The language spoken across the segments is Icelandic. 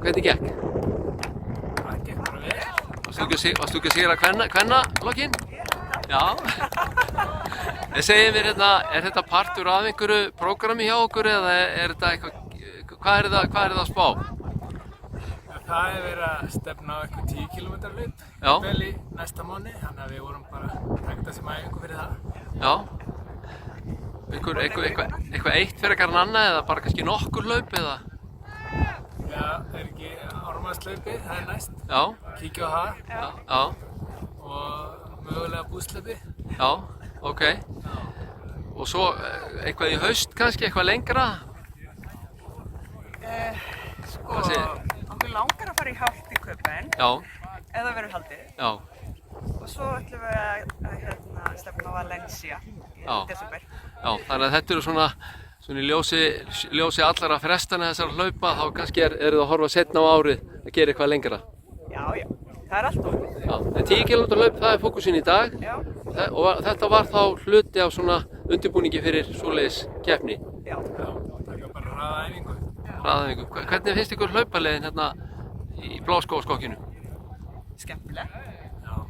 hvernig gekk? Það gekk bara vel. Varstu ekki að sigra kvennalokkin? Já. En segið mér hérna, er þetta partur af einhverju prógrami hjá okkur eða er þetta eitthvað, hvað er það að spá? Það verið að stefna á eitthvað 10 km hlaup vel í næsta mánuði, þannig að við vorum bara að taka þetta sem æfingu fyrir það. Já. Eitthvað eitt frekar en annað eða bara kannski nokkur hlaup eða? Já, er ekki Ármannslaupið, það er næst. Já. Kíkja á það. Já. Og mögulega búslaupi. Já, ok. Og svo eitthvað í haust kannski, eitthvað lengra? Okkur langar að fara í Hált í Köpen. Já. Ef það verður haldið. Já. Og svo ætlum við að stefna á Valencia í desember. Já, þannig að þetta eru svona í ljósi allara frestana þessara hlaupa, þá kannski eru það að horfa seinna á árið að gera eitthvað lengra. Já, það er allt ofið. Já, en 10 km hlaup, það er fókusinn í dag. Já. Og þetta var þá hluti af svona undirbúningi fyrir svoleiðis keppni. Já. Það er bara hraðaæfingu. Hraðaæfingu. Hvernig finnst ykkur hlaupaleiðin hérna í Bláskógaskokkinu? Skemmtileg.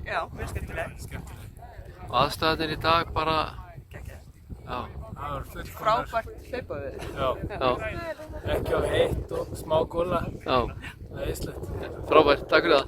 Já, mjög skemmtileg. Og aðstæðanir í dag bara... Já. Frábært hlaupaveður. Já. Ekki á heitt og smá góla. Já. Það er íslegt. Frábært, takk fyrir það.